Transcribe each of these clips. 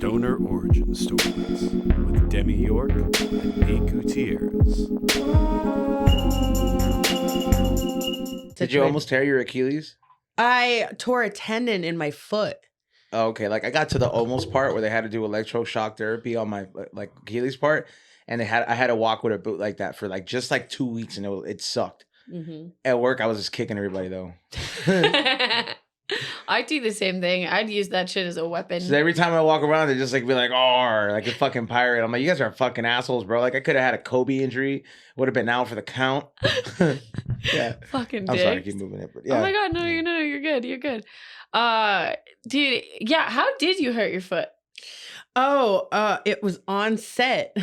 Stoner Origin Stories with Demi York and Nate Gutierrez. Did you almost tear your Achilles? I tore a tendon in my foot. Oh, okay, like I got to the almost part where they had to do electroshock therapy on my like Achilles part, and I had to walk with a boot like that for just 2 weeks, and it sucked. Mm-hmm. At work, I was just kicking everybody though. I do the same thing. I'd use that shit as a weapon. So every time I walk around, they just be like, "Oh," like a fucking pirate. I'm like, you guys are fucking assholes, bro. Like I could have had a Kobe injury, would have been out for the count. Yeah, Fucking I'm dicks. sorry, keep moving it, but yeah. Oh my god, no, you're good. You're good. Dude, yeah. How did you hurt your foot? It was on set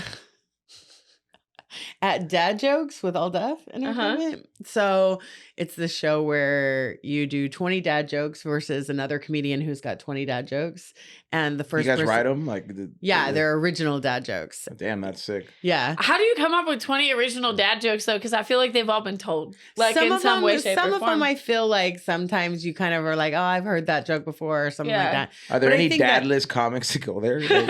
at Dad Jokes with All Deaf Entertainment. So it's the show where you do 20 dad jokes versus another comedian who's got 20 dad jokes. And the first You guys person, write them? they're original dad jokes. Damn, that's sick. Yeah. How do you come up with 20 original dad jokes though? Because I feel like they've all been told, like in some way, shape, or form. Some of them, I feel like sometimes you kind of are like, oh, I've heard that joke before or something like that. Are there But I any think that- dadless comics to go there? They should have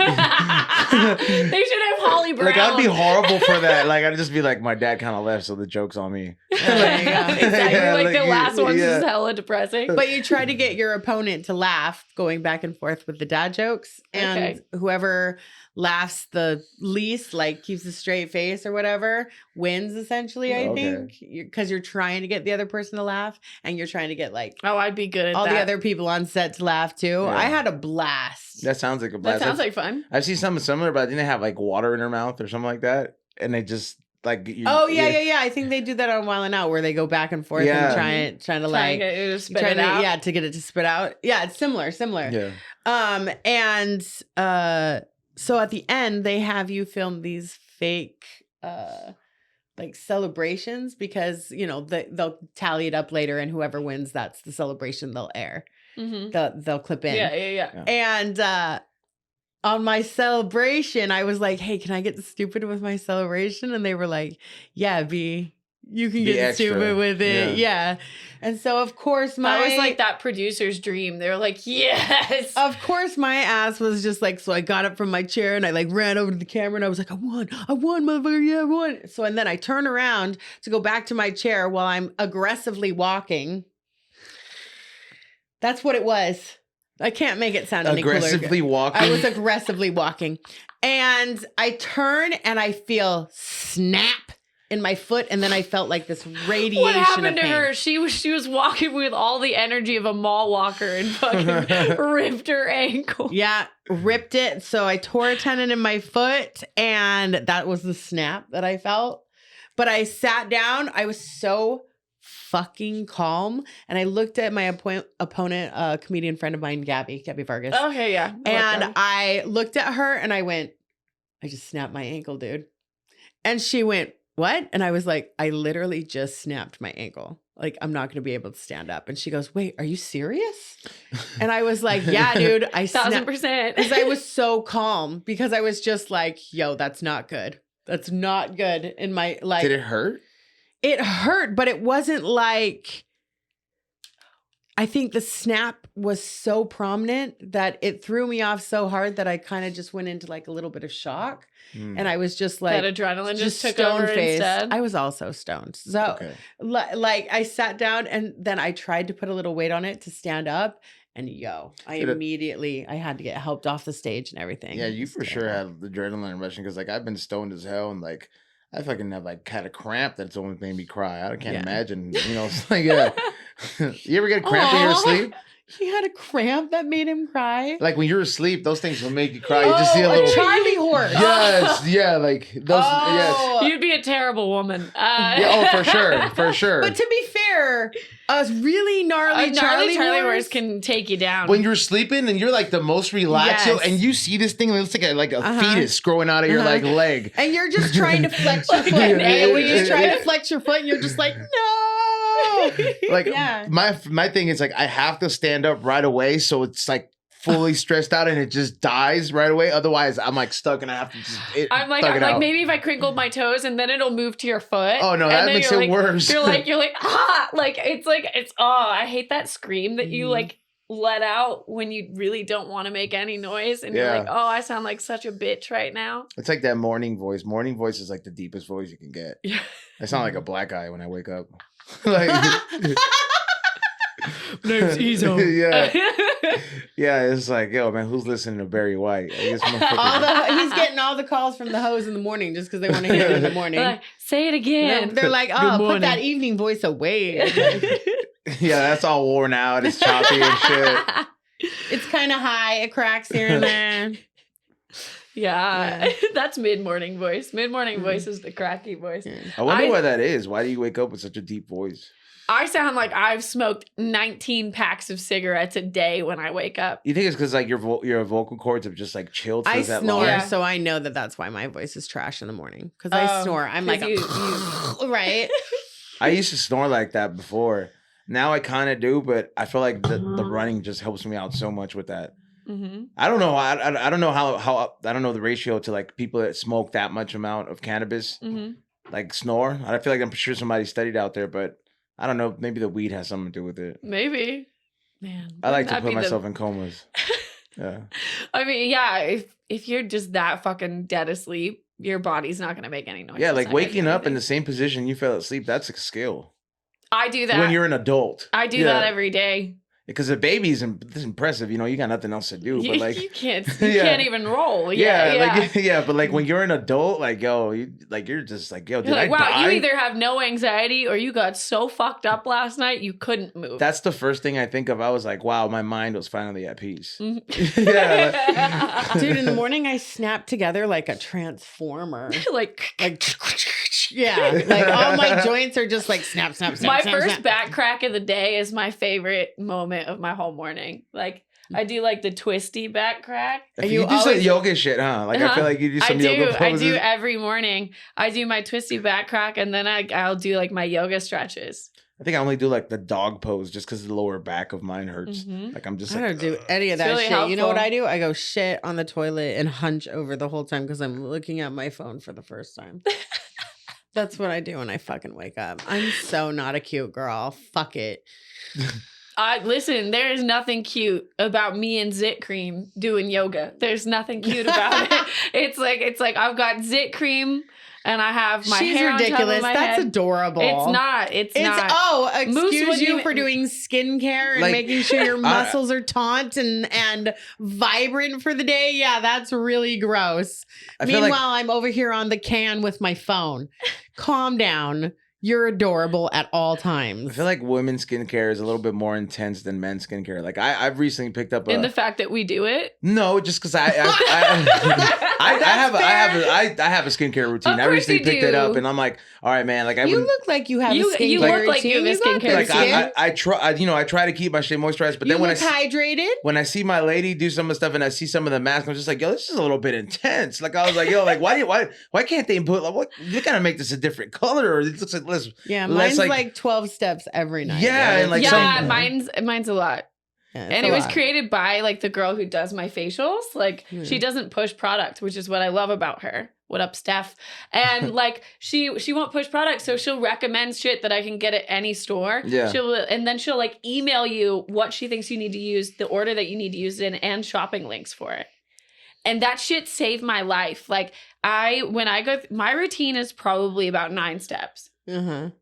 Holly Brown. Like I'd be horrible for that. Like I'd just be like, my dad kind of left, so the joke's on me. Exactly. Yeah, like the last one's yeah. just hella depressing. But you try to get your opponent to laugh, going back and forth with the dad jokes, and whoever laughs the least, like keeps a straight face or whatever, wins essentially. I think because you're trying to get the other person to laugh, and you're trying to get I'd be good at all that. the other people on set to laugh too. Yeah. I had a blast. That sounds like a blast. That sounds like fun. I've seen something similar, but I think they have water in their mouth or something like that, and they just Yeah. I think they do that on Wild 'N Out where they go back and forth and trying to Trying to get it to spit it out. Yeah, to get it to spit out. Yeah, it's similar. Yeah. So at the end they have you film these fake celebrations because they'll tally it up later, and whoever wins, that's the celebration they'll air. Mm-hmm. They'll clip in. Yeah. And on my celebration, I was like, "Hey, can I get stupid with my celebration?" And they were like, "Yeah, B, you can get stupid with it." Yeah. And so, of course, that was like that producer's dream. They were like, "Yes." Of course, my ass was just so I got up from my chair and I ran over to the camera and I was like, I won, motherfucker, yeah, I won. So, and then I turn around to go back to my chair while I'm aggressively walking. That's what it was. I can't make it sound any cooler. Aggressively walking? I was aggressively walking. And I turn and I feel snap in my foot, and then I felt like this radiation What happened of to pain. her? She was walking with all the energy of a mall walker and fucking ripped her ankle. Yeah, ripped it. So I tore a tendon in my foot, and that was the snap that I felt. But I sat down. I was so fucking calm, and I looked at my opponent, a comedian friend of mine, Gabby Vargas. Okay, yeah. And I looked at her and I went, I just snapped my ankle, dude. And she went, what? And I was like, I literally just snapped my ankle. Like, I'm not going to be able to stand up. And she goes, wait, are you serious? And I was like, yeah, dude. 1,000%. Because I was so calm, because I was just like, yo, that's not good. That's not good in my life. Did it hurt? It hurt, but it wasn't like, I think the snap was so prominent that it threw me off so hard that I kind of just went into a little bit of shock. And I was just like, that adrenaline just took over instead. I was also stoned. So I sat down, and then I tried to put a little weight on it to stand up. And I had to get helped off the stage and everything. Yeah, you for sure had the adrenaline rushing, because I've been stoned as hell, and I fucking have had a cramp that's almost made me cry. I can't imagine. It's you ever get a cramp when you're asleep? He had a cramp that made him cry. Like when you're asleep, those things will make you cry. You just see a little Charlie horse. Yes, yeah, like those. Yes. You'd be a terrible woman. For sure. But to be fair, a really gnarly Charlie horse can take you down. When you're sleeping and you're the most relaxed, and you see this thing, it looks like a fetus growing out of your leg, and you're just trying to flex your foot. And when you're trying to flex your foot, and you're just like, no. My thing is I have to stand up right away, so it's fully stressed out and it just dies right away. Otherwise, I'm stuck and I have to just. Maybe if I crinkled my toes and then it'll move to your foot. Oh no, that makes it worse. You're like I hate that scream that you let out when you really don't want to make any noise, and you're like, oh, I sound like such a bitch right now. It's like that morning voice. Morning voice is like the deepest voice you can get. Yeah. I sound like a black guy when I wake up. Like, name's EZone. Yeah, it's like, yo, man, who's listening to Barry White? I guess he's getting all the calls from the hoes in the morning just because they want to hear it in the morning. Like, say it again. They're like, oh, put that evening voice away. Yeah, that's all worn out. It's choppy and shit. It's kind of high. It cracks here and there. Yeah. That's mid-morning voice. Mid-morning voice is the cracky voice. I wonder why that is. Why do you wake up with such a deep voice? I sound like I've smoked 19 packs of cigarettes a day when I wake up. You think it's because like your vocal cords have just like chilled? I snore, so I know that's why my voice is trash in the morning. Because I snore. I'm like, right? I used to snore like that before. Now I kind of do, but I feel like the running just helps me out so much with that. Mm-hmm. I don't know. I don't know how I don't know the ratio to like people that smoke that much amount of cannabis, like snore. I feel like I'm sure somebody studied out there, but I don't know. Maybe the weed has something to do with it. Maybe. Man. I like to put myself in comas. Yeah. I mean, yeah, if you're just that fucking dead asleep, your body's not going to make any noise. Yeah, like waking up in the same position you fell asleep, that's a skill. I do that. When you're an adult. I do that every day. Because a baby's impressive, you know, you got nothing else to do. But like you can't even roll. But like when you're an adult, like yo, you're just like yo, did I die? You either have no anxiety or you got so fucked up last night you couldn't move. That's the first thing I think of. I was like, wow, my mind was finally at peace. Dude, in the morning I snap together like a transformer. like yeah, like all my joints are just like snap. My first back crack of the day is my favorite moment of my whole morning. Like I do like the twisty back crack. You do some yoga shit, huh? Like I feel like you do some yoga poses. I do every morning. I do my twisty back crack and then I'll do like my yoga stretches. I think I only do like the dog pose just because the lower back of mine hurts. Like I'm just I don't do any of that really shit. Helpful. You know what I do? I go shit on the toilet and hunch over the whole time because I'm looking at my phone for the first time. That's what I do when I fucking wake up. I'm so not a cute girl. Fuck it. Listen, there is nothing cute about me and Zit Cream doing yoga. There's nothing cute about it. It's like I've got Zit Cream and I have my hair ridiculous. On top of my That's head. adorable. It's not. It's not. Oh, excuse you for doing skincare and making sure your muscles are taut and vibrant for the day. Yeah, that's really gross. Meanwhile, I'm over here on the can with my phone. Calm down. You're adorable at all times. I feel like women's skincare is a little bit more intense than men's skincare. Like I've recently picked up in the fact that we do it. No, just because I have a skincare routine. I recently picked it up, and I'm like, all right, man. Like you look like you have a skincare routine. You look like you have a skincare routine. Like I try to keep my shit moisturized, but then when hydrated. When I see my lady do some of the stuff, and I see some of the masks, I'm just like, yo, this is a little bit intense. Like I was like, yo, like why can't they put like what? You gotta make this a different color, or it looks like less. Yeah, mine's like 12 steps every night. Yeah, and like mine's a lot. Yeah, and it was created by like the girl who does my facials. Like she doesn't push product, which is what I love about her. What up, Steph? And like she won't push product, so she'll recommend shit that I can get at any store. Yeah. She'll like email you what she thinks you need to use, the order that you need to use it in, and shopping links for it. And that shit saved my life. Like my routine is probably about 9 steps. 9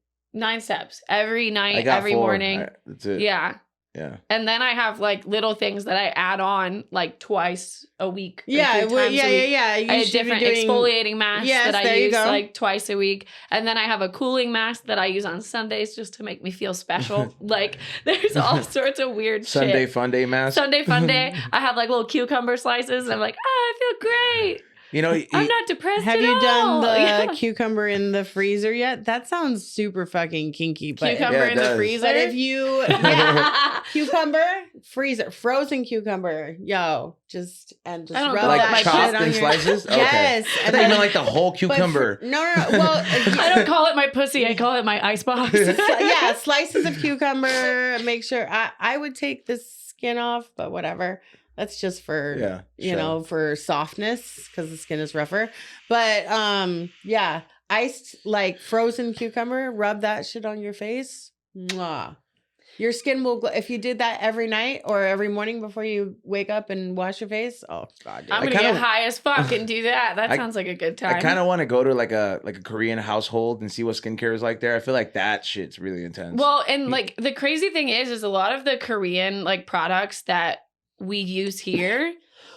steps every night, every 4. morning. That's it. Yeah. Yeah. And then I have like little things that I add on like twice a week. Yeah. I have different exfoliating masks that I use like twice a week. And then I have a cooling mask that I use on Sundays just to make me feel special. Like there's all sorts of weird Sunday shit. Fun Day mask. Sunday Fun Day. I have like little cucumber slices and I'm like, I feel great. You know, I'm not depressed Have at you all. done the cucumber in the freezer yet? That sounds super fucking kinky. But cucumber in the freezer? But if you, cucumber, freezer, frozen cucumber, just rub that chopped shit on in your slices? Okay. Yes. I thought you meant like the whole cucumber. No. Well, I don't call it my pussy. I call it my icebox. Yeah, slices of cucumber. Make sure I would take the skin off, but whatever. That's just for, for softness because the skin is rougher. But iced like frozen cucumber, rub that shit on your face. Mwah. Your skin will glow. If you did that every night or every morning before you wake up and wash your face, oh God. Dude. I'm going to get high as fuck and do that. That sounds like a good time. I kind of want to go to like a Korean household and see what skincare is like there. I feel like that shit's really intense. Well, and like the crazy thing is a lot of the Korean like products that we use here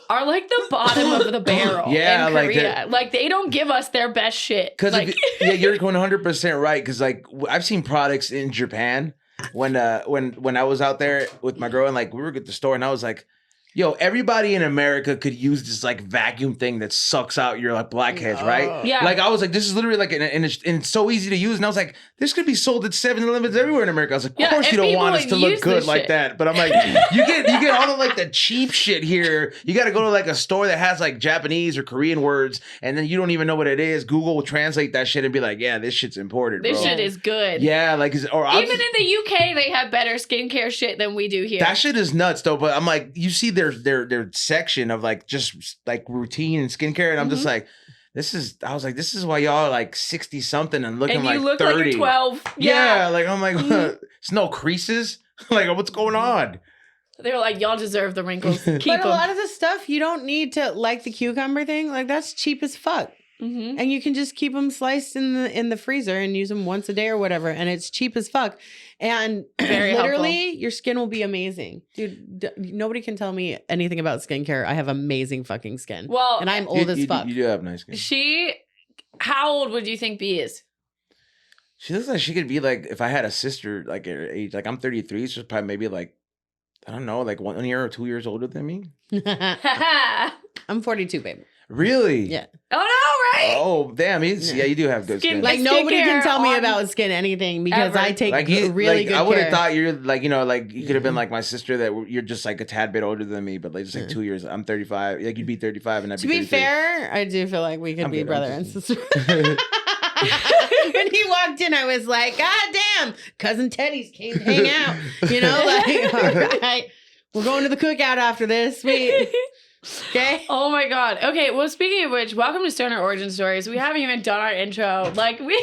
are like the bottom of the barrel in Korea. Like they don't give us their best shit. Because like, you're 100% right. Because like I've seen products in Japan when I was out there with my girl and like we were at the store and I was like, yo, everybody in America could use this like vacuum thing that sucks out your like blackheads, right? Yeah. Like I was like, this is literally like, and it's so easy to use. And I was like, this could be sold at 7-Elevens everywhere in America. I was like, of course you don't want us to look good like that. But I'm like, you get all the like the cheap shit here. You got to go to like a store that has like Japanese or Korean words, and then you don't even know what it is. Google will translate that shit and be like, yeah, this shit's imported. This bro. shit is good. Yeah, like even in the UK, they have better skincare shit than we do here. That shit is nuts though. But I'm like, you see their section of like just like routine and skincare, and I'm just like, this is why y'all are like 60 something and looking like 30. And you look 30. Like you're 12. Yeah, like I'm like, it's no creases. Like what's going on? They were like, y'all deserve the wrinkles. Keep but a them. lot of the stuff you don't need to, like the cucumber thing, like that's cheap as fuck. Mm-hmm. And you can just keep them sliced in the freezer and use them once a day or whatever, and it's cheap as fuck. And very literally, helpful. Your skin will be amazing, dude. Nobody can tell me anything about skincare. I have amazing fucking skin. Well, and I'm old as fuck. You do have nice skin. How old would you think B is? She looks like she could be like if I had a sister like her age. Like I'm 33, so she's probably maybe like I don't know, like 1 year or 2 years older than me. I'm 42, babe. Really? Yeah. Oh no, right? Oh damn! Yeah, you do have good skin. Like nobody can tell me about skin anything because I take really good I would have care. thought you're like like you could have been like my sister that you're just like a tad bit older than me, but like just like 2 years. I'm 35. Like you'd be 35 and I'd be 33. To be fair, I do feel like we could be brother and sister. When he walked in, I was like, God damn, cousin Teddy's came to hang out. You know, like, all right, we're going to the cookout after this. Sweet. Okay. Oh my God. Okay. Well, speaking of which, welcome to Stoner Origin Stories. We haven't even done our intro. Like we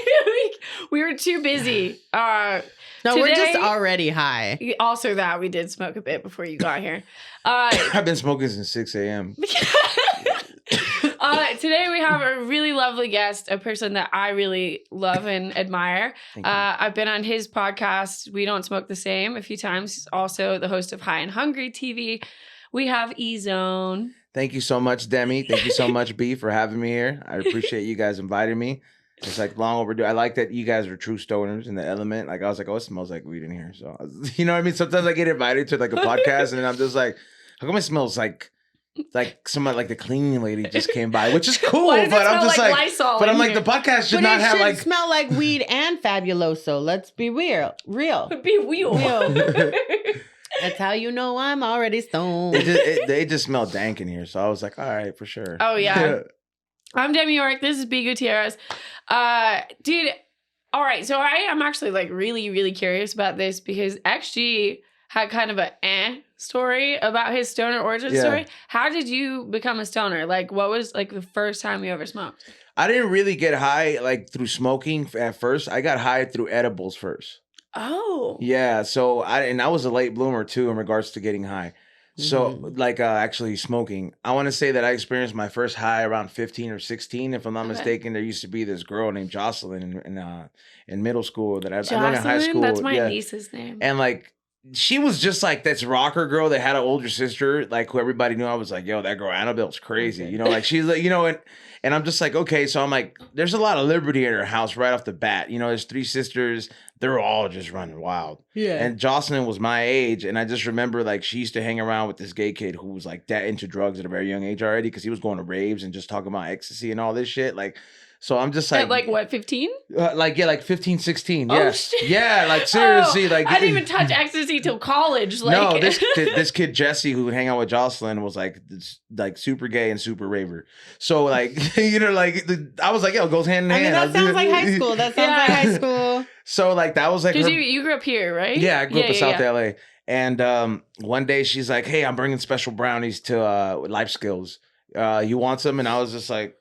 were too busy. No, today, we're just already high. Also, that we did smoke a bit before you got here. I've been smoking since 6 a.m. Today we have a really lovely guest, a person that I really love and admire. I've been on his podcast, We Don't Smoke the Same, a few times. He's also the host of High and Hungry TV. We have EZone. Thank you so much, Demi. Thank you so much, B, for having me here. I appreciate you guys inviting me. It's like long overdue. I like that you guys are true stoners in the element. Like I was like, oh, it smells like weed in here. So you know what I mean? Sometimes I get invited to like a podcast and I'm just like, how come it smells like somebody like the cleaning lady just came by, which is cool. But I'm just like Lysol but I'm like, the podcast should not have like smell like weed and Fabuloso. Let's be real. Be real. That's how you know I'm already stoned. They just smell dank in here. So I was like, all right, for sure. Oh, yeah. I'm Demi York. This is B. Gutierrez. Dude, all right. So I am actually like really, really curious about this because XG had kind of a story about his stoner origin story. How did you become a stoner? Like, what was like the first time you ever smoked? I didn't really get high like through smoking at first. I got high through edibles first. Oh. Yeah, so I was a late bloomer too in regards to getting high. So like actually smoking. I want to say that I experienced my first high around 15 or 16. If I'm not mistaken, there used to be this girl named Jocelyn in middle school that I learned in high school. That's my niece's name. And like she was just like this rocker girl that had an older sister, like who everybody knew. I was like, yo, that girl Annabelle's crazy. Okay. You know, like she's like, you know, and I'm just like, okay, so I'm like, there's a lot of liberty in her house right off the bat. You know, there's 3 sisters. They're all just running wild. Yeah. And Jocelyn was my age. And I just remember like she used to hang around with this gay kid who was like that into drugs at a very young age already because he was going to raves and just talking about ecstasy and all this shit. Like, so I'm just like... At like what, 15? Like 15, 16. Oh, Yeah. shit. Yeah, like seriously. Like I didn't even touch ecstasy till college. Like. No, this kid Jesse who would hang out with Jocelyn was like super gay and super raver. So like, you know, like I was like, yo, it goes hand in hand. I mean, that sounds like high school. That sounds like high school. So like that was like... Because you grew up here, right? Yeah, I grew up in South LA. And one day she's like, hey, I'm bringing special brownies to Life Skills. You want some? And I was like,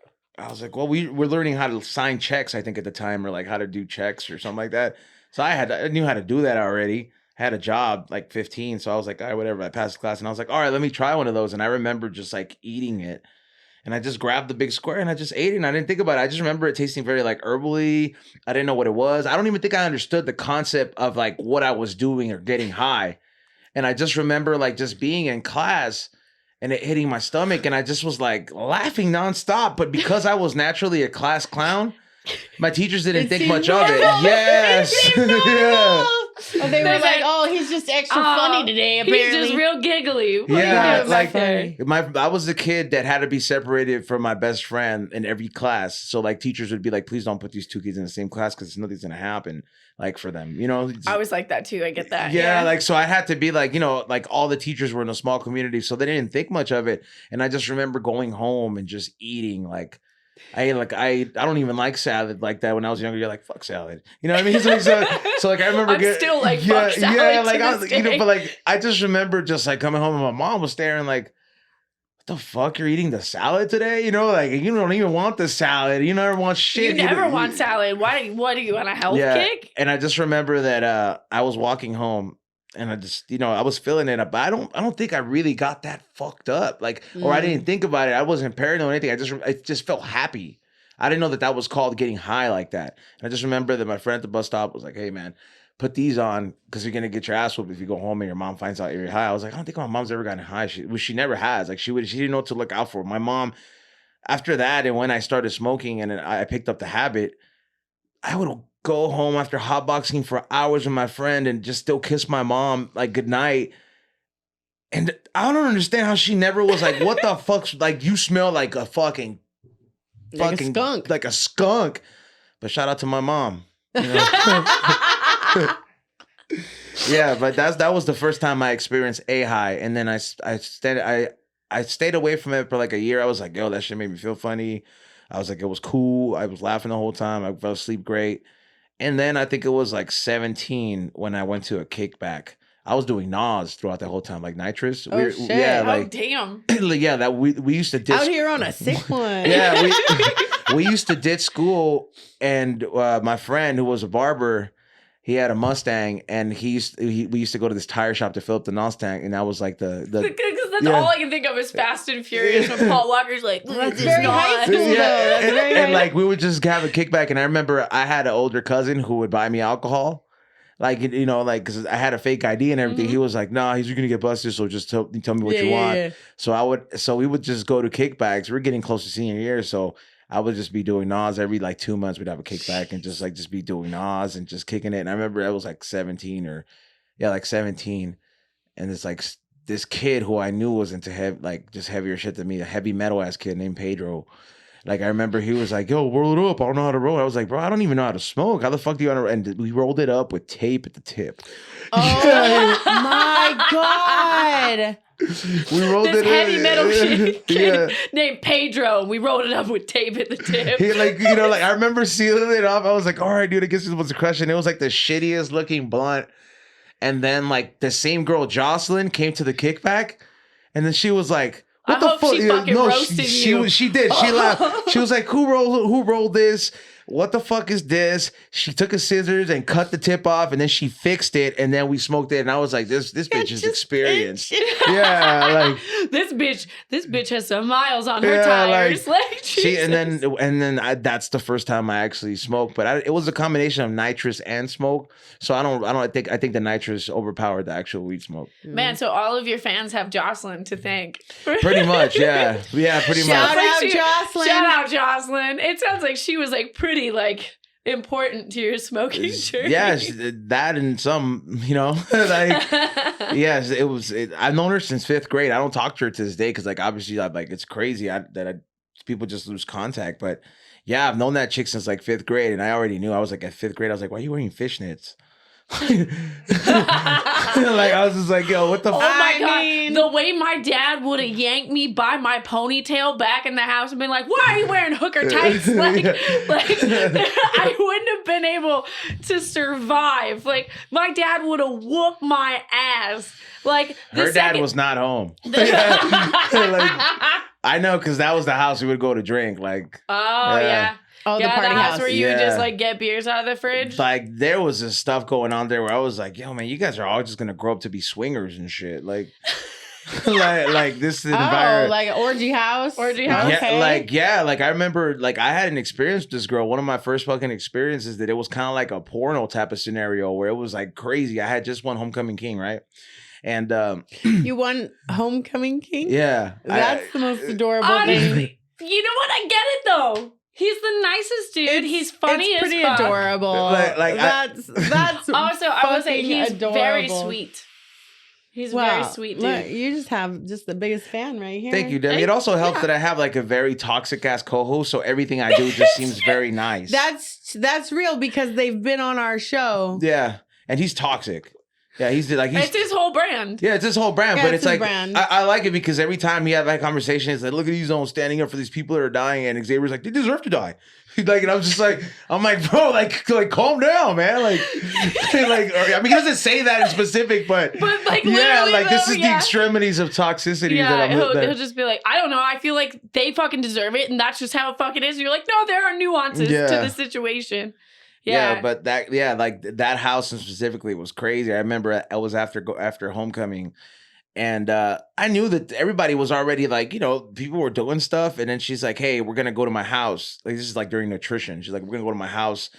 well, we're learning how to sign checks, I think at the time, or like how to do checks or something like that. So I knew how to do that already. had a job like 15. So I was like, all right, whatever. I passed the class and I was like, all right, let me try one of those. And I remember just like eating it. And I just grabbed the big square and I just ate it. And I didn't think about it. I just remember it tasting very like herbally. I didn't know what it was. I don't even think I understood the concept of like what I was doing or getting high. And I just remember like just being in class and it hitting my stomach. And I just was like laughing nonstop. But because I was naturally a class clown, my teachers didn't think much of it. Yes. Yeah. Oh, they were like, oh, he's just extra funny today, apparently. He's just real giggly. Yeah, like I was the kid that had to be separated from my best friend in every class. So like teachers would be like, please don't put these two kids in the same class because nothing's gonna happen like for them, you know? I was like that too. I get that. Yeah, like so I had to be like, you know, like all the teachers were in a small community, so they didn't think much of it. And I just remember going home and just eating like I don't even like salad like that. When I was younger, you're like, fuck salad. You know what I mean? So like I remember I'm still like fuck salad. Yeah, like I was, you know, but like I just remember just like coming home and my mom was staring like, what the fuck, you're eating the salad today? You know, like you don't even want the salad. You never want shit. You never want salad. What are you on a health kick? And I just remember that I was walking home and I just, you know, I was feeling it, but I don't think I really got that fucked up. Like, or I didn't think about it. I wasn't paranoid or anything. I just felt happy. I didn't know that was called getting high like that. And I just remember that my friend at the bus stop was like, hey man, put these on because you're gonna get your ass whooped if you go home and your mom finds out you're high. I was like, I don't think my mom's ever gotten high. She never has. Like she didn't know what to look out for. My mom, after that, and when I started smoking and I picked up the habit, I would go home after hotboxing for hours with my friend and just still kiss my mom like goodnight. And I don't understand how she never was like, what the fuck's like, you smell like a fucking skunk. Like a skunk. But shout out to my mom. You know? Yeah, but that was the first time I experienced a high. And then I stayed away from it for like a year. I was like, yo, that shit made me feel funny. I was like, it was cool. I was laughing the whole time. I fell asleep great. And then I think it was like 17 when I went to a kickback. I was doing NOS throughout the whole time, like nitrous. Oh, shit. Yeah, like, oh, damn. Yeah, that we used to ditch. Out here on a sick one. Yeah, we used to ditch school, and my friend who was a barber, he had a Mustang, and we used to go to this tire shop to fill up the NOS tank, and that was like the because that's all I can think of is Fast and Furious when Paul Walker's like, That's very high school, though. Yeah, That's very and like we would just have a kickback, and I remember I had an older cousin who would buy me alcohol. Like, you know, like, because I had a fake ID and everything. He was like, nah, you're going to get busted, so just tell me what you want. Yeah. So we would just go to kickbacks. We're getting close to senior year, so I would just be doing NOS every like 2 months. We'd have a kickback and just be doing NOS and just kicking it. And I remember I was like 17. And it's like this kid who I knew was into heavier shit than me, a heavy metal ass kid named Pedro. Like, I remember he was like, yo, roll it up. I don't know how to roll. I was like, bro, I don't even know how to smoke. How the fuck do you want to? And we rolled it up with tape at the tip. Oh, my God. We rolled this heavy metal kid Yeah. named Pedro. We rolled it up with tape at the tip. He, like, you know, like, I remember sealing it off. I was like, all right, dude, I guess this was a crush. And it was like the shittiest looking blunt. And then, like, the same girl, Jocelyn, came to the kickback. And then she was like, what the fuck? She fucking roasted you. She did. She laughed. She was like, who rolled this? What the fuck is this? She took a scissors and cut the tip off, and then she fixed it, and then we smoked it. And I was like, this bitch is experienced. Yeah, like this bitch has some miles on her tires. Like she, and then that's the first time I actually smoked. But it was a combination of nitrous and smoke. So I think the nitrous overpowered the actual weed smoke. Man, so all of your fans have Jocelyn to thank. Pretty much, yeah, pretty much. Shout out Jocelyn. Shout out Jocelyn. It sounds like she was like pretty like important to your smoking journey. Yes, that and some, you know, like yes, it was. I've known her since 5th grade. I don't talk to her to this day because, like, obviously, it's crazy people just lose contact. But yeah, I've known that chick since like 5th grade, and I already knew. I was like at 5th grade. I was like, why are you wearing fishnets? Like, I was just like, yo, what the fuck? Oh my God. The way my dad would have yanked me by my ponytail back in the house and been like, why are you wearing hooker tights? Like I wouldn't have been able to survive. Like, my dad would have whooped my ass. Like, her dad was not home. Like, I know, because that was the house we would go to drink. Like, oh yeah. Oh, the party house where you would just like get beers out of the fridge. Like there was this stuff going on there where I was like, yo, man, you guys are all just gonna grow up to be swingers and shit. Like, like this environment. Like orgy house. Yeah, okay. Like I remember, like I had an experience with this girl. One of my first fucking experiences that it was kind of like a porno type of scenario where it was like crazy. I had just won Homecoming King, right? And you won Homecoming King? Yeah. That's the most adorable thing. You know what? I get it though. He's the nicest dude. He's funny as fuck. It's pretty adorable. That's also, I will say he's adorable. Very sweet. He's very sweet, dude. Look, you just have the biggest fan right here. Thank you, Demi. It also helps that I have like a very toxic ass co-host, so everything I do just seems very nice. That's real because they've been on our show. Yeah, and he's toxic. Yeah, he's it's his whole brand. Yeah, it's his whole brand. But it's like brand. I like it because every time he had that conversation, it's like, look at EZone standing up for these people that are dying, and Xavier's like, they deserve to die. Like, and I'm just like, bro, like calm down, man. Like, I mean, he doesn't say that in specific, but like, yeah, like though, this is the extremities of toxicity. Yeah, he'll just be like, I don't know, I feel like they fucking deserve it, and that's just how it fucking is. And you're like, no, there are nuances to the situation. Yeah, but like that house specifically was crazy. I remember I was after Homecoming, and I knew that everybody was already like, you know, people were doing stuff, and then she's like, "Hey, we're gonna go to my house." Like this is like during nutrition. She's like, "We're gonna go to my house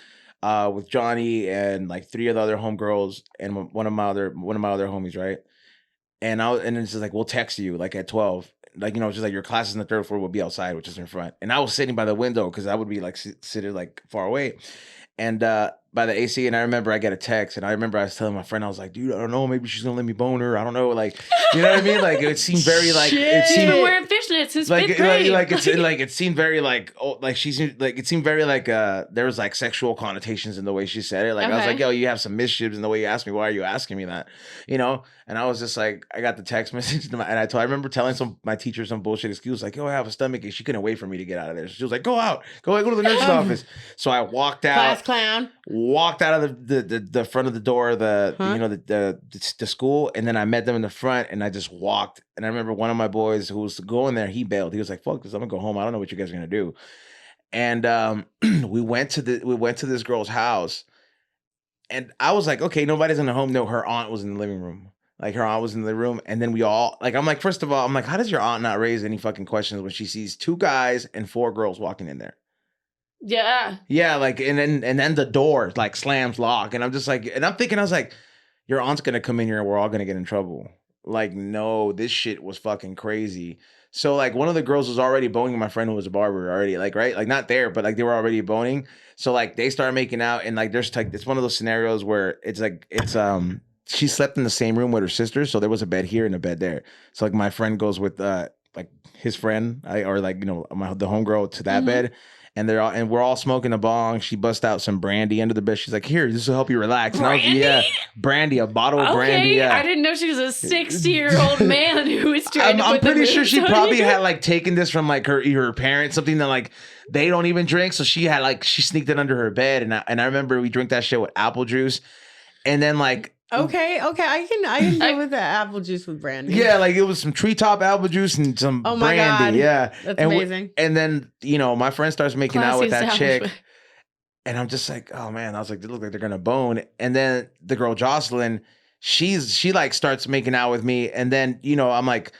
with Johnny and like 3 of the other homegirls and one of my other homies, right?" And then she's like, "We'll text you like at 12." Like, you know, just like your classes in the 3rd floor will be outside, which is in front. And I was sitting by the window because I would be like sitting like far away. And by the AC, and I remember I got a text, and I remember I was telling my friend, I was like, dude, I don't know, maybe she's gonna let me bone her. I don't know, like, you know what I mean? Like, it seemed very like He's been wearing fishnets since 5th grade. It seemed very like it seemed very like there was like sexual connotations in the way she said it. Like I was like, yo, you have some mischiefs in the way you asked me. Why are you asking me that? You know? And I was just like, I got the text message, and I remember telling my teacher some bullshit excuse, like, yo, I have a stomach ache. She couldn't wait for me to get out of there. She was like, go out, go to the nurse's office. So I walked out. Class clown. Walked out of the front of the door of the school, and then I met them in the front, and I just walked. And I remember one of my boys who was going there, he bailed. He was like, fuck this, I'm gonna go home. I don't know what you guys are gonna do. And we went to this girl's house, and I was like, okay, nobody's in the home. No, her aunt was in the living room. Like her aunt was in the room, and then we all like. I'm like, first of all, I'm like, how does your aunt not raise any fucking questions when she sees 2 guys and 4 girls walking in there? Yeah, like, and then the door like slams lock, and I'm just like, and I'm thinking, I was like, your aunt's gonna come in here and we're all gonna get in trouble. Like, no, this shit was fucking crazy. So like one of the girls was already boning my friend who was a barber already, like, right, like not there, but like they were already boning. So like they started making out, and like there's like it's one of those scenarios where it's she slept in the same room with her sister, so there was a bed here and a bed there. So like my friend goes with like his friend, or like, you know, the homegirl to that bed. And we're all smoking a bong. She busts out some brandy under the bed. She's like, "Here, this will help you relax." Brandy? Brandy, a bottle of brandy. Yeah. I didn't know she was a 60-year-old man who was trying to put I'm pretty sure she on probably you. had like taken this from like her parents, something that like they don't even drink. So she sneaked it under her bed, and I remember we drink that shit with apple juice, and then like. Okay, I can deal with the apple juice with brandy. Yeah, like it was some treetop apple juice and some brandy. God. Yeah, that's amazing. And then, you know, my friend starts making out with that chick, and I'm just like, oh man, I was like, they look like they're gonna bone. And then the girl Jocelyn, she like starts making out with me, and then, you know, I'm like,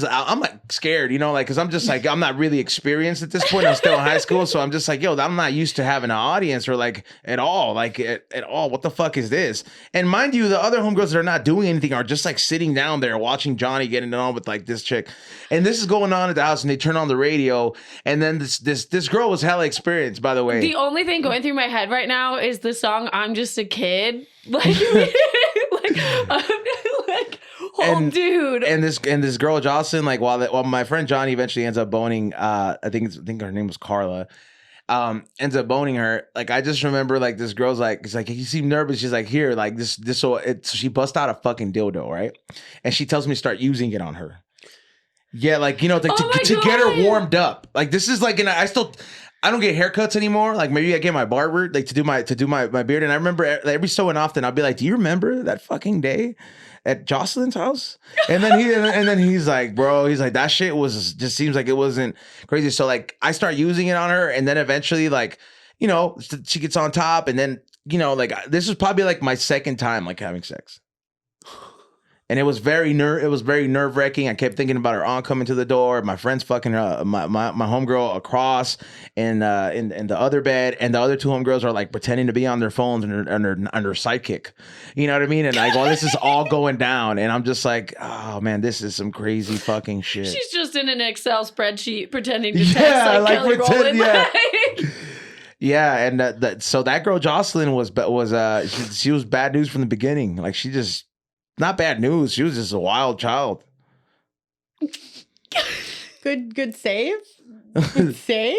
I'm like scared, you know, like, cause I'm just like, I'm not really experienced at this point. I'm still in high school. So I'm just like, yo, I'm not used to having an audience or like at all. What the fuck is this? And mind you, the other homegirls that are not doing anything are just like sitting down there watching Johnny getting it on with like this chick. And this is going on at the house, and they turn on the radio. And then this girl was hella experienced, by the way. The only thing going through my head right now is the song "I'm Just a Kid." Dude. And this girl Jocelyn, like while my friend Johnny eventually ends up boning, I think her name was Carla, ends up boning her. Like I just remember like this girl's like, it's like, you seem nervous. She's like, here, like this. So she busts out a fucking dildo, right? And she tells me to start using it on her. Yeah, like, you know, to get her warmed up. Like this is like, and I still. I don't get haircuts anymore. Like maybe I get my barber like to do my beard. And I remember every so often I'll be like, "Do you remember that fucking day at Jocelyn's house?" And then he's like, "Bro," he's like, "That shit was just seems like it wasn't crazy." So like I start using it on her, and then eventually like she gets on top, and then like this is probably like my second time like having sex. And it was very nerve wracking. I kept thinking about her aunt coming to the door, my friends fucking my homegirl across, and in the other bed, and the other two homegirls are like pretending to be on their phones and her sidekick. You know what I mean? And like, well, this is all going down, and I'm just like, oh man, this is some crazy fucking shit. She's just in an Excel spreadsheet pretending to text like Kelly Rowland. Yeah. Yeah, and so that girl Jocelyn was she was bad news from the beginning. Like she just. Not bad news. She was just a wild child. Good save. Good save.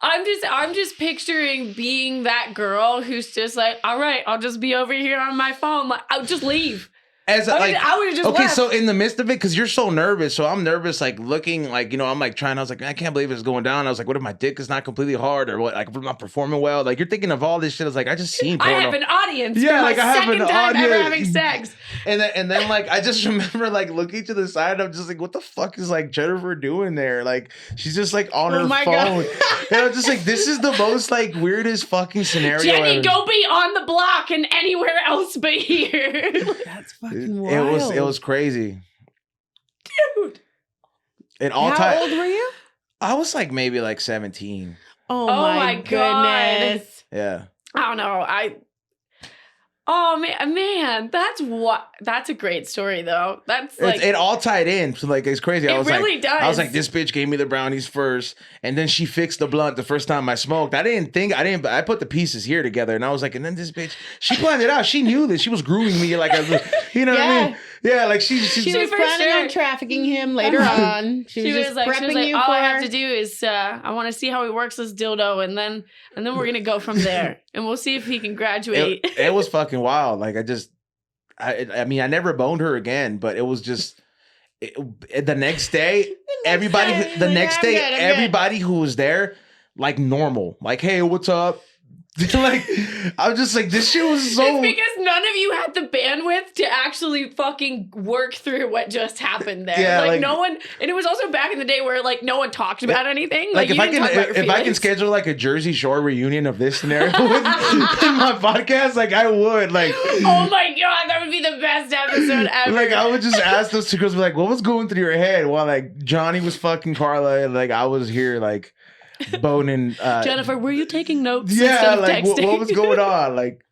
I'm just picturing being that girl who's just like, all right, I'll just be over here on my phone. Like, I'll just leave. I would have just okay, left. So in the midst of it, because you're so nervous, so I'm nervous, like looking, like I'm like trying. I was like, I can't believe it's going down. I was like, what if my dick is not completely hard, or what? Like, if I'm not performing well. Like, you're thinking of all this shit. I was like, I just seen porno. I have an audience. Yeah, for like my I have second an time audience. ever having sex. And then like I just remember like looking to the side. I'm just like, what the fuck is like Jennifer doing there? Like she's just like on her phone. God. And I'm just like, this is the most like weirdest fucking scenario. Jenny, go be on the block and anywhere else but here. That's fucking wild. It was crazy. Dude. And How old were you? I was like maybe like 17. Oh my goodness. Yeah. I don't know. Oh man, that's a great story though. That's like it all tied in. So like it's crazy. It really does. I was like, this bitch gave me the brownies first, and then she fixed the blunt the first time I smoked. I put the pieces here together, and I was like, and then this bitch, she planned it out. She knew this. She was grooming me like you know what I mean? Yeah, like she was planning on trafficking him later on. She was just prepping you all for. I have to do is I want to see how he works this dildo, and then we're gonna go from there, and we'll see if he can graduate. It was fucking wild. Like I mean, I never boned her again, but it was just the next day. Everybody who was there, like normal, like, hey, what's up? Like, I was just like, this shit was so. It's because none of you had the bandwidth to actually fucking work through what just happened there. Yeah, like no one, and it was also back in the day where like no one talked about anything. Like if I can schedule like a Jersey Shore reunion of this scenario in my podcast, like I would. Like, oh my god, that would be the best episode ever. Like I would just ask those two girls, like, what was going through your head while like Johnny was fucking Carla, and like I was here like. Boning Jennifer, were you taking notes? Yeah, like what was going on? Like,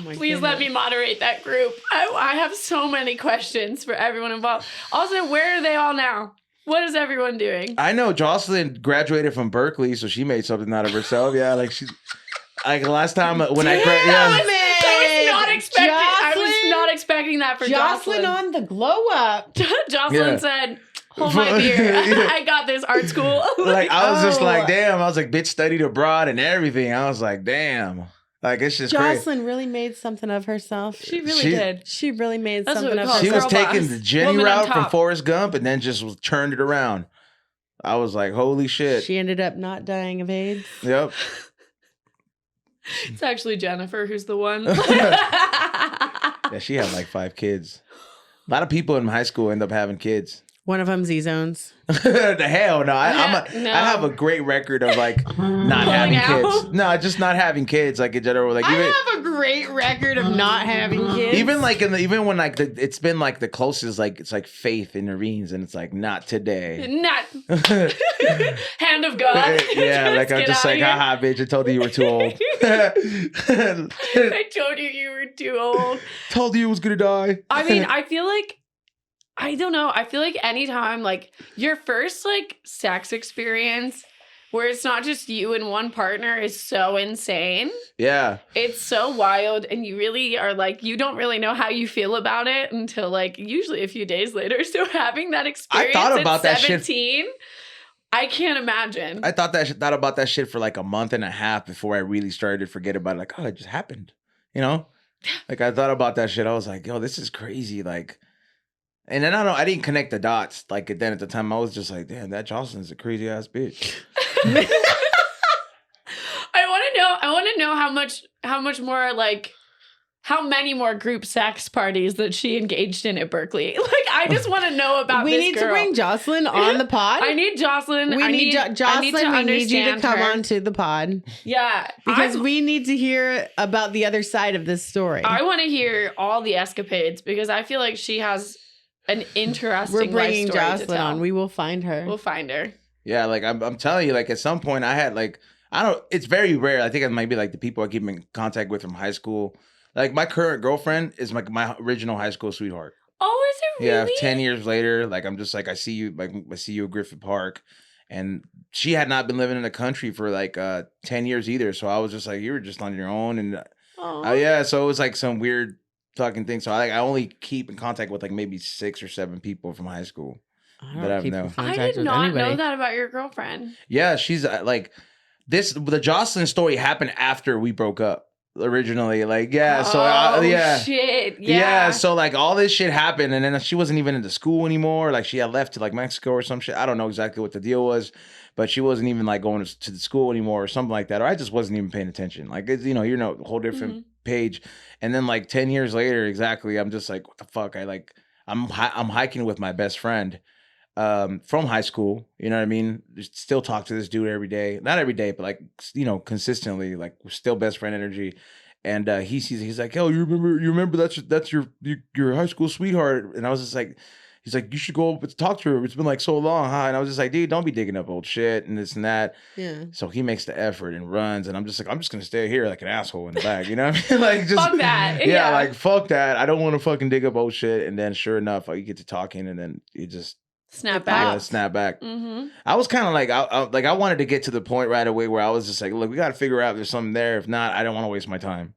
please let me moderate that group. I have so many questions for everyone involved. Also, where are they all now? What is everyone doing? I know Jocelyn graduated from Berkeley, so she made something out of herself. Yeah, like she's like last time when I was not expecting that for Jocelyn. On the glow up. Jocelyn said, hold my beer. I got this, art school. Like, I was just like, damn. I was like, bitch studied abroad and everything. I was like, damn. Like, it's just Jocelyn really made something of herself. She really did. She really made something of herself. She was taking the Jenny route from Forrest Gump and then just turned it around. I was like, holy shit. She ended up not dying of AIDS. Yep. It's actually Jennifer who's the one. Yeah, she had like 5 kids. A lot of people in high school end up having kids. One of them's EZone's. The hell no. I have a great record of like not having kids. No, just not having kids like in general. Like I have a great record of not having kids. Even like even when like it's been like the closest, like it's like Faith intervenes and it's like not today. Not hand of God. Yeah, like I'm just like, haha, bitch, I told you were too old. I told you were too old. Told you was gonna die. I mean, I feel like I don't know. I feel like anytime, like, your first, like, sex experience where it's not just you and one partner is so insane. Yeah. It's so wild, and you really are, like, you don't really know how you feel about it until, like, usually a few days later. So having that experience I thought about at 17, I can't imagine. I thought about that shit for, like, a month and a half before I really started to forget about it. Like, oh, it just happened. You know? Like, I thought about that shit. I was like, yo, this is crazy. Like... And then I didn't connect the dots. Like then at the time, I was just like, damn, that Jocelyn's a crazy ass bitch. I want to know how much more like. How many more group sex parties that she engaged in at Berkeley? Like, I just want to know about we this need girl. to bring Jocelyn on the pod. I need Jocelyn. We need Jocelyn. We need you to come her. onto the pod. Yeah. Because we need to hear about the other side of this story. I want to hear all the escapades because I feel like she has an interesting We're bringing life story Jocelyn to tell. on. We will find her. We'll find her. Yeah, like I'm telling you, like at some point I had like, it's very rare. I think it might be like the people I keep in contact with from high school. Like my current girlfriend is like my original high school sweetheart. Oh, is it really? Yeah, 10 years later, like I'm just like I see you at Griffith Park, and she had not been living in the country for like 10 years either. So I was just like, you were just on your own, and yeah, so it was like some weird fucking thing. So I only keep in contact with like maybe 6 or 7 people from high school that I've known. I did not know that about your girlfriend. Yeah, she's like the Jocelyn story happened after we broke up. Originally, like shit, so like all this shit happened, and then she wasn't even into school anymore. Like she had left to like Mexico or some shit. I don't know exactly what the deal was, but she wasn't even like going to the school anymore or something like that. Or I just wasn't even paying attention. Like it's, you're a whole different page. And then like 10 years later, exactly, I'm just like, what the fuck? I'm hiking with my best friend from high school, you know what I mean? Still talk to this dude every day. Not every day, but like, consistently, like we're still best friend energy. And he's like, yo, you remember that's your high school sweetheart. And I was just like, he's like, you should go up and talk to her. It's been like so long, huh? And I was just like, dude, don't be digging up old shit and this and that. Yeah. So he makes the effort and runs, and I'm just like, I'm just gonna stay here like an asshole in the back, you know what I mean? Like just fuck that. Yeah, like fuck that. I don't want to fucking dig up old shit. And then sure enough, you get to talking, and then you just snap back. Yeah, snap back. Mm-hmm. I was kind of like, I wanted to get to the point right away where I was just like, look, we got to figure out if there's something there. If not, I don't want to waste my time.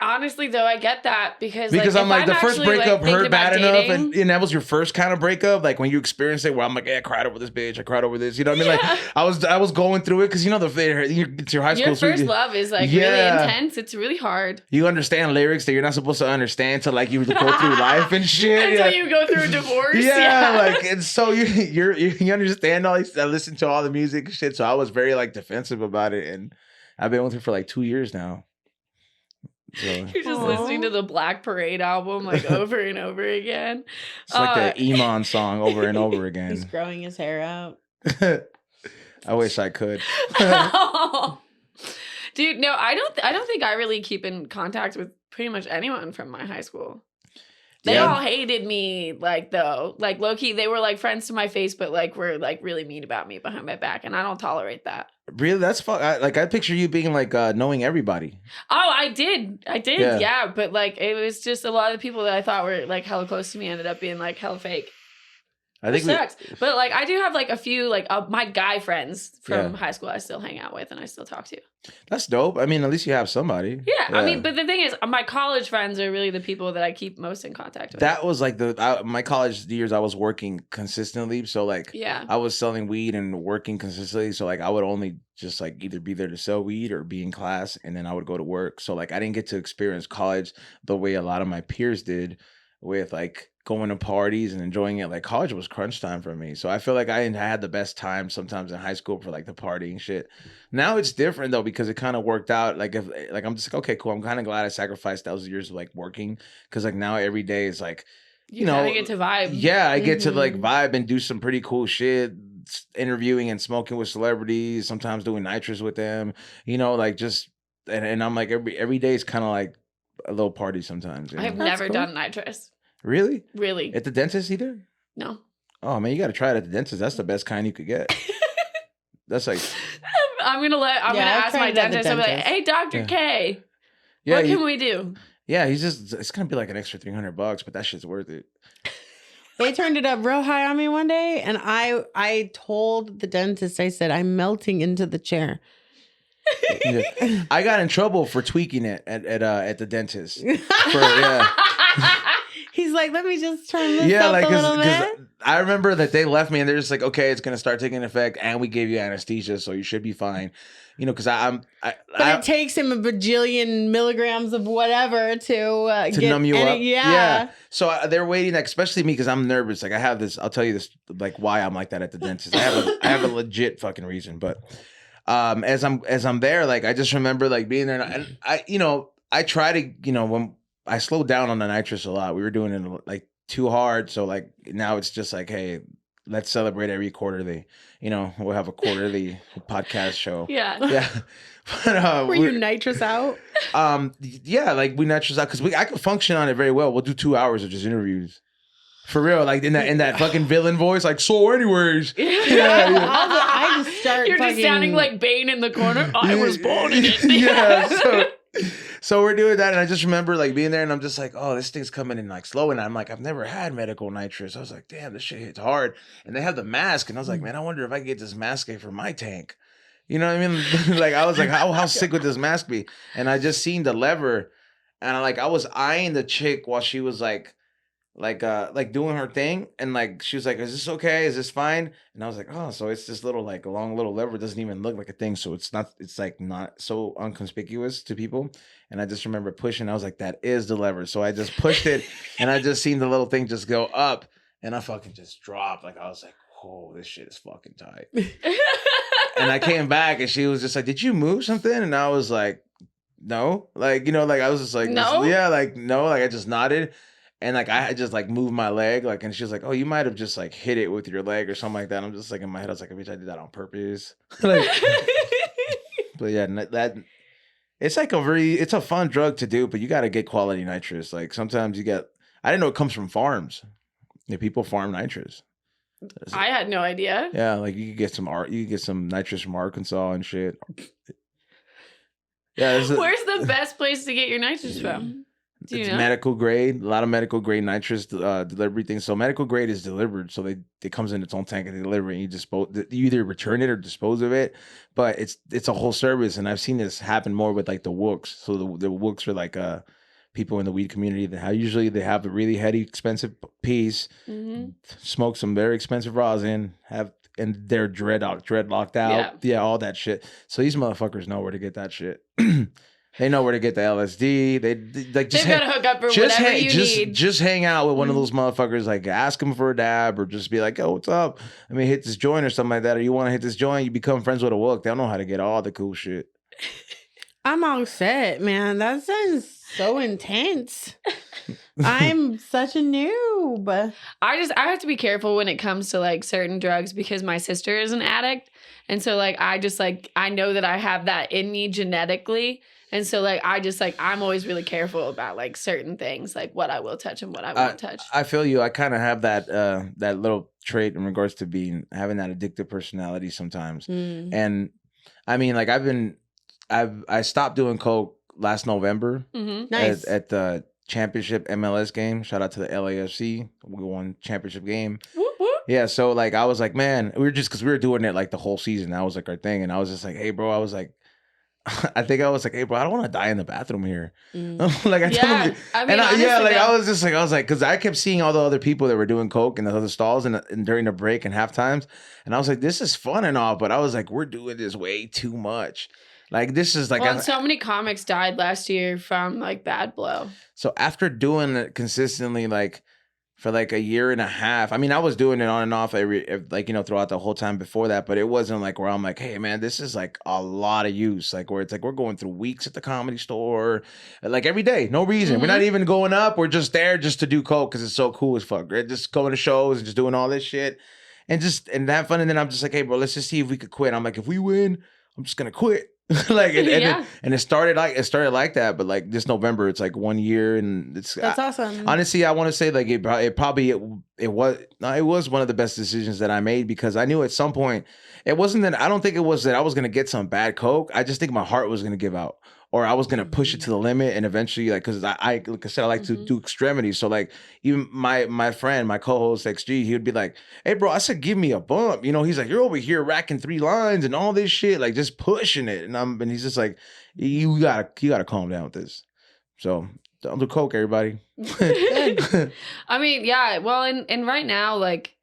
Honestly, though, I get that because I'm like, the first breakup hurt bad enough, and that was your first kind of breakup, like when you experienced it, where I'm like, hey, I cried over this bitch, I cried over this, you know what I mean? Like I was going through it because it's your high school. Your first love is like really intense. It's really hard. You understand lyrics that you're not supposed to understand till like you go through life and shit. Until you go through a divorce. Like and so you understand all these. I listen to all the music and shit, so I was very like defensive about it, and I've been with her for like 2 years now. So. You're just listening to the Black Parade album like over and over again. It's like the EZone song over and over again. He's growing his hair out. I wish I could. Dude, no, I don't think I really keep in contact with pretty much anyone from my high school. They all hated me, like, though. Like, low-key, they were, like, friends to my face, but, like, were, like, really mean about me behind my back, and I don't tolerate that. Really? That's fuck. I picture you being, like, knowing everybody. Oh, I did, yeah. But, like, it was just a lot of the people that I thought were, like, hella close to me ended up being, like, hella fake. I think sucks. But, like, I do have, like, a few, like, my guy friends from high school I still hang out with and I still talk to. That's dope. I mean, at least you have somebody. Yeah. I mean, but the thing is, my college friends are really the people that I keep most in contact with. That was, like, my college years, I was working consistently. So, like, I was selling weed and working consistently. So, like, I would only just, like, either be there to sell weed or be in class, and then I would go to work. So, like, I didn't get to experience college the way a lot of my peers did with, like, going to parties and enjoying it. Like college was crunch time for me. So I feel like I had the best time sometimes in high school for like the partying shit. Now it's different though, because it kind of worked out. Like I'm just like, okay, cool. I'm kind of glad I sacrificed those years of like working. Cause like now every day is like, you know, I get to vibe. Yeah. I get to like vibe and do some pretty cool shit, interviewing and smoking with celebrities, sometimes doing nitrous with them, you know, like just, and I'm like, every day is kind of like a little party sometimes. You know? I've never done nitrous. Really? Really? At the dentist either? No. Oh man, you got to try it at the dentist. That's the best kind you could get. That's like. I'm gonna ask my dentist. I'm like, hey, Dr. K. Yeah. What can we do? Yeah, it's gonna be like an extra $300, but that shit's worth it. They turned it up real high on me one day, and I told the dentist, I said, I'm melting into the chair. I got in trouble for tweaking it at the dentist. He's like, let me just turn this up a little bit. I remember that they left me and they're just like, okay, it's gonna start taking effect, and we gave you anesthesia, so you should be fine. You know, because But it takes him a bajillion milligrams of whatever to numb you up. Yeah. So they're waiting, like, especially me, because I'm nervous. Like, I have this. I'll tell you this, like, why I'm like that at the dentist. I have a legit fucking reason. But as I'm there, like, I just remember like being there, and I try to, when I slowed down on the nitrous a lot. We were doing it like too hard, so like now it's just like, hey, let's celebrate every quarterly. We'll have a quarterly podcast show. Yeah. But, were you nitrous out? Yeah, like we nitrous out because I could function on it very well. We'll do 2 hours of just interviews. For real, like in that fucking villain voice, like, so anyways. Yeah. I just start. You're just sounding like Bane in the corner. I was born in it. Yeah. So we're doing that, and I just remember like being there, and I'm just like, oh, this thing's coming in like slow, and I'm like, I've never had medical nitrous. I was like, damn, this shit hits hard, and they have the mask, and I was like, man, I wonder if I can get this mask for my tank. You know what I mean? Like I was like, how sick would this mask be? And I just seen the lever, and I was eyeing the chick while she was like doing her thing, and like she was like, is this okay, is this fine? And I was like, oh, so it's this little like a long little lever. It doesn't even look like a thing, so it's like not so unconspicuous to people. And I just remember pushing. I was like, that is the lever. So I just pushed it, and I just seen the little thing just go up, and I fucking just dropped. Like I was like, whoa, this shit is fucking tight. And I came back, and she was just like, did you move something? And I was like, no, like I was just like, no, yeah, like no, like I just nodded. And like I had just like moved my leg, like, and she was like, "Oh, you might have just like hit it with your leg or something like that." I'm just like in my head, I was like, "Bitch, I did that on purpose." Like, but yeah, that it's like it's a fun drug to do, but you got to get quality nitrous. Like sometimes I didn't know it comes from farms. People farm nitrous. I had no idea. Yeah, like you could get some nitrous from Arkansas and shit. Yeah, where's the best place to get your nitrous from? It's medical grade, a lot of medical grade nitrous delivery things. So medical grade is delivered, so it comes in its own tank and they deliver it. And you either return it or dispose of it, but it's a whole service. And I've seen this happen more with like the wooks. So the wooks are like people in the weed community that usually they have a really heady, expensive piece, smoke some very expensive rosin, and they're dreadlocked out, yeah, all that shit. So these motherfuckers know where to get that shit. They know where to get the LSD. They've got to hook up for whatever you need. Just hang out with one of those motherfuckers. Like ask them for a dab, or just be like, "Yo, what's up? I mean, hit this joint or something like that." Or you want to hit this joint? You become friends with a wook. They don't know how to get all the cool shit. I'm all set, man. That sounds so intense. I'm such a noob. I have to be careful when it comes to like certain drugs because my sister is an addict, and so like I know that I have that in me genetically. And so, like, I'm always really careful about, like, certain things, like what I will touch and what I won't touch. I feel you. I kind of have that little trait in regards to having that addictive personality sometimes. And, I mean, like, I stopped doing coke last November Nice. at the championship MLS game. Shout out to the LAFC. We won championship game. Whoop, whoop. Yeah, so, like, I was like, man, because we were doing it, like, the whole season. That was, like, our thing. And I was just like, hey, bro, I was like, I think I was like, hey, bro, I don't want to die in the bathroom here. Like I told him, I was like, because I kept seeing all the other people that were doing coke in the other stalls and during the break and half times, and I was like, this is fun and all, but I was like, we're doing this way too much. Like this is like, so many comics died last year from like bad blow. So after doing it consistently, like for like a year and a half. I mean, I was doing it on and off throughout the whole time before that, but it wasn't like where I'm like, hey man, this is like a lot of use. Like where it's like we're going through weeks at the Comedy Store, like every day, no reason. Mm-hmm. We're not even going up. We're just there just to do coke because it's so cool as fuck. Right? Just going to shows and just doing all this shit and have fun. And then I'm just like, hey bro, let's just see if we could quit. I'm like, if we win, I'm just gonna quit. And it started like that, but like this November it's like 1 year and that's awesome. Honestly, I want to say like it was one of the best decisions that I made because I knew at some point I don't think it was that I was gonna get some bad coke. I just think my heart was gonna give out. Or I was gonna push it to the limit, and eventually, like, because I like I said, I like to do extremities. So, like, even my friend, my co-host XG, he would be like, "Hey, bro," I said, "Give me a bump." You know, he's like, "You're over here racking 3 lines and all this shit, like, just pushing it." And he's just like, "You gotta calm down with this." So, don't do coke, everybody. I mean, yeah. Well, and right now, like,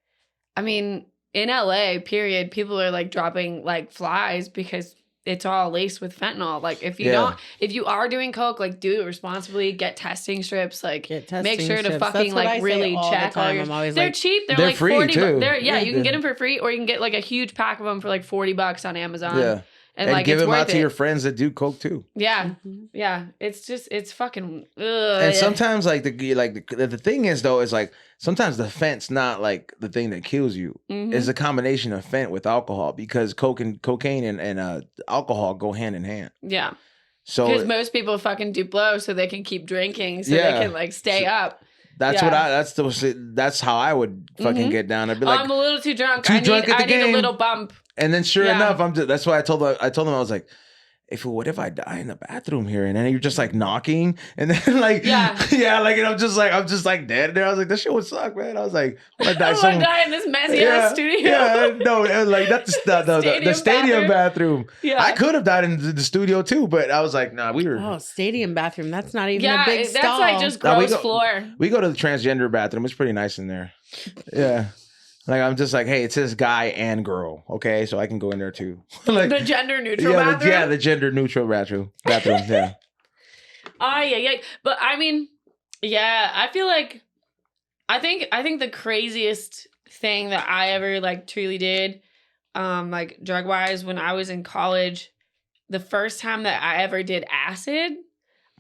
I mean, in LA, period, people are like dropping like flies because it's all laced with fentanyl. Like if you are doing coke, like do it responsibly, get testing strips, like make sure to fucking like really check all your. They're cheap. They're like free 40. too. You can get them for free, or you can get like a huge pack of them for like $40 on Amazon. Yeah. And like, give them out to your friends that do coke too. Yeah, yeah. It's fucking. And sometimes like the thing is though is like sometimes the fent's not like the thing that kills you. It's a combination of fent with alcohol because cocaine and alcohol go hand in hand. Yeah. So because most people fucking do blow so they can keep drinking so they can like stay up. That's that's how I would fucking get down. I'd be like, I'm a little too drunk. I need a little bump. And then sure enough, that's why I told them I was like, what if I die in the bathroom here? And then you're just like knocking, and then like like and I'm just like dead there. I was like, this shit would suck, man. I was like, I'm gonna die in this messy ass studio. Yeah, no, it was like that's the stadium bathroom. Yeah, I could have died in the studio too, but I was like, nah, we were stadium bathroom. That's not even a big stall. That's like just gross floor. We go to the transgender bathroom. It's pretty nice in there. Yeah. Like, I'm just like, hey, it says guy and girl, okay? So I can go in there too. Like the gender neutral bathroom? The gender neutral bathroom, yeah. Yeah. But I mean, yeah, I feel like, I think the craziest thing that I ever, like, truly did, like, drug-wise, when I was in college, the first time that I ever did acid,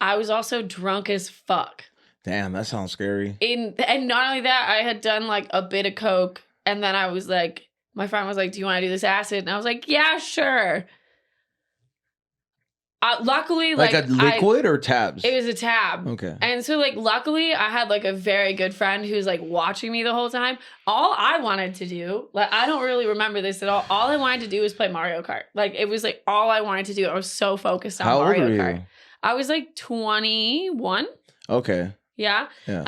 I was also drunk as fuck. Damn, that sounds scary. And not only that, I had done, like, a bit of coke. And then I was like, my friend was like, do you want to do this acid? And I was like, yeah, sure. Luckily, like a liquid or tabs? It was a tab. Okay. And so, like, luckily, I had, like, a very good friend who's, like, watching me the whole time. All I wanted to do, like, I don't really remember this at all. All I wanted to do was play Mario Kart. Like, it was, like, all I wanted to do. I was so focused on Mario Kart. I was, like, 21. Okay. Yeah. Yeah.